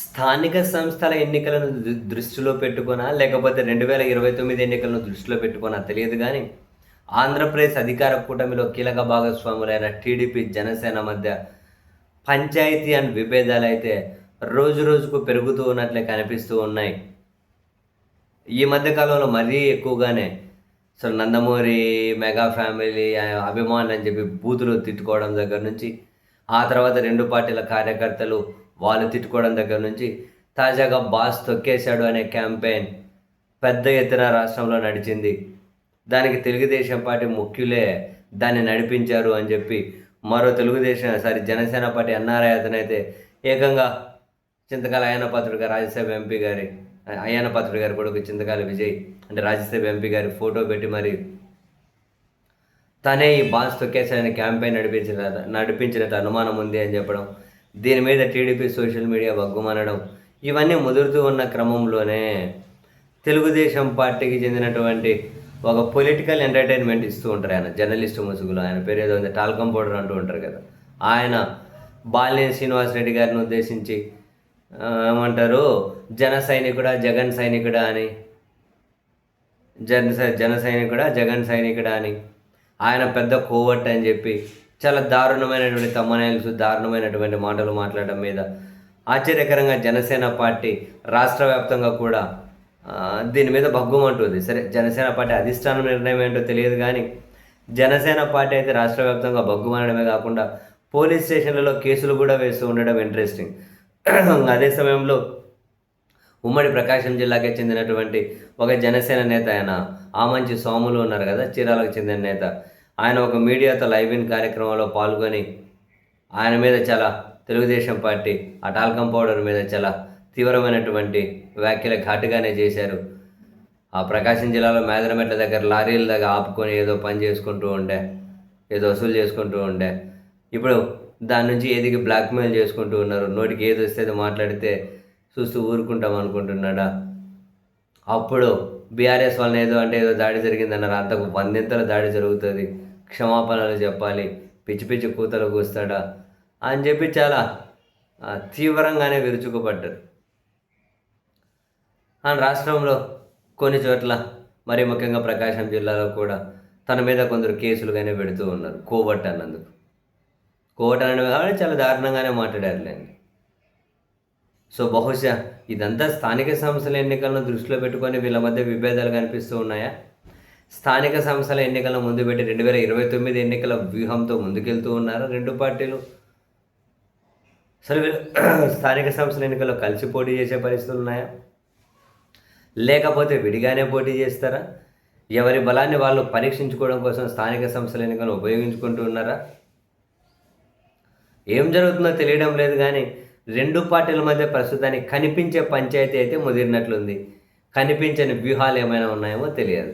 స్థానిక సంస్థల ఎన్నికలను దృష్టిలో పెట్టుకొనా? లేకపోతే 2029 ఎన్నికలను దృష్టిలో పెట్టుకొనా తెలియదు గానీ, ఆంధ్రప్రదేశ్ అధికార కూటమిలో కీలక భాగస్వాములైన టీడీపీ, జనసేన మధ్య పంచాయతీ అండ్ విభేదాలైతే రోజురోజుకు పెరుగుతూ ఉన్నట్లే కనిపిస్తూ ఉన్నాయి. ఈ మధ్య కాలంలో మరీ ఎక్కువగానే అసలు నందమూరి మెగా ఫ్యామిలీ అభిమానులని చెప్పి బూతులు తిట్టుకోవడం దగ్గర నుంచి, ఆ తర్వాత 2 పార్టీల కార్యకర్తలు వాళ్ళు తిట్టుకోవడం దగ్గర నుంచి, తాజాగా బాస్ తొక్కేశాడు అనే క్యాంపెయిన్ పెద్ద ఎత్తున రాష్ట్రంలో నడిచింది. దానికి తెలుగుదేశం పార్టీ ముఖ్యులే దాన్ని నడిపించారు అని చెప్పి మరో జనసేన పార్టీ ఎన్ఆర్ఐ అతనైతే ఏకంగా చింతకాల అయ్యన్న పాత్రుడు గారి కొడుకు చింతకాల విజయ్ అంటే రాజ్యసభ ఎంపీ గారి ఫోటో పెట్టి మరి తనే ఈ బాస్ తొక్కేశాడని క్యాంపెయిన్ నడిపించినట్టు అనుమానం ఉంది అని చెప్పడం, దీని మీద టీడీపీ సోషల్ మీడియా బగ్గుమనడం, ఇవన్నీ ముదురుతూ ఉన్న క్రమంలోనే తెలుగుదేశం పార్టీకి చెందినటువంటి ఒక పొలిటికల్ ఎంటర్టైన్మెంట్ ఇస్తూ ఉంటారు ఆయన, జర్నలిస్టు ముసుగులో. ఆయన పేరు ఏదో ఉంది, టాల్కం పౌడర్ అంటూ ఉంటారు కదా. ఆయన బాలినేని శ్రీనివాసరెడ్డి గారిని ఉద్దేశించి ఏమంటారు, జన సైనికుడా జగన్ సైనికుడా అని, జన సైనికుడా జగన్ సైనికుడా అని, ఆయన పెద్ద కోవట్ అని చెప్పి చాలా దారుణమైనటువంటి తమ్మనైల్స్, దారుణమైనటువంటి మాటలు మాట్లాడడం మీద ఆశ్చర్యకరంగా జనసేన పార్టీ రాష్ట్ర వ్యాప్తంగా కూడా దీని మీద భగ్గుమంటుంది. సరే, జనసేన పార్టీ అధిష్టానం నిర్ణయం ఏంటో తెలియదు కానీ జనసేన పార్టీ అయితే రాష్ట్ర వ్యాప్తంగా భగ్గుమనడమే కాకుండా పోలీస్ స్టేషన్లలో కేసులు కూడా వేస్తూ ఉండడం ఇంట్రెస్టింగ్. అదే సమయంలో ఉమ్మడి ప్రకాశం జిల్లాకే చెందినటువంటి ఒక జనసేన నేత ఆయన ఆమంచి సోములు ఉన్నారు కదా, చీరాలకు చెందిన నేత. ఆయన ఒక మీడియాతో లైవ్ ఇన్ కార్యక్రమంలో పాల్గొని ఆయన మీద చాలా తెలుగుదేశం పార్టీ ఆ టాల్కం పౌడర్ మీద చాలా తీవ్రమైనటువంటి వ్యాఖ్యలు ఘాటుగానే చేశారు. ఆ ప్రకాశం జిల్లాలో మేదరమెట్ల దగ్గర లారీల దగ్గర ఆపుకొని ఏదో పని చేసుకుంటూ ఉండే, ఏదో వసూలు చేసుకుంటూ ఉండే. ఇప్పుడు దాని నుంచి ఏదికి బ్లాక్మెయిల్ చేసుకుంటూ ఉన్నారు. నోటికి ఏది వస్తే అది మాట్లాడితే చూస్తూ ఊరుకుంటాం అనుకుంటున్నాడా? అప్పుడు బీఆర్ఎస్ వాళ్ళని ఏదో దాడి జరిగిందన్నారు, అంతకు 100ంతల దాడి జరుగుతుంది, క్షమాపణలు చెప్పాలి, పిచ్చి పిచ్చి కూతలు కూస్తాడా అని చెప్పి చాలా తీవ్రంగానే విరుచుకుపడ్డారు. రాష్ట్రంలో కొన్ని చోట్ల మరీ ముఖ్యంగా ప్రకాశం జిల్లాలో కూడా తన మీద కొందరు కేసులుగానే పెడుతూ ఉన్నారు, కోవట్ అన్నందుకు. కోవట్ అనడం కాబట్టి చాలా దారుణంగానే మాట్లాడారులేండి. సో బహుశా ఇదంతా స్థానిక సంస్థల ఎన్నికలను దృష్టిలో పెట్టుకొని వీళ్ళ మధ్య విభేదాలు కనిపిస్తూ ఉన్నాయా? స్థానిక సంస్థల ఎన్నికలను ముందు పెట్టి 2029 ఎన్నికల వ్యూహంతో ముందుకెళ్తూ ఉన్నారా 2 పార్టీలు? అసలు స్థానిక సంస్థల ఎన్నికల్లో కలిసి పోటీ చేసే పరిస్థితులు ఉన్నాయా? లేకపోతే విడిగానే పోటీ చేస్తారా? ఎవరి బలాన్ని వాళ్ళు పరీక్షించుకోవడం కోసం స్థానిక సంస్థల ఎన్నికలను ఉపయోగించుకుంటూ ఉన్నారా? ఏం జరుగుతుందో తెలియడం లేదు కానీ 2 పార్టీల మధ్య ప్రస్తుతానికి కనిపించే పంచాయతీ అయితే ముదిరినట్లుంది. కనిపించని వ్యూహాలు ఏమైనా ఉన్నాయేమో తెలియదు.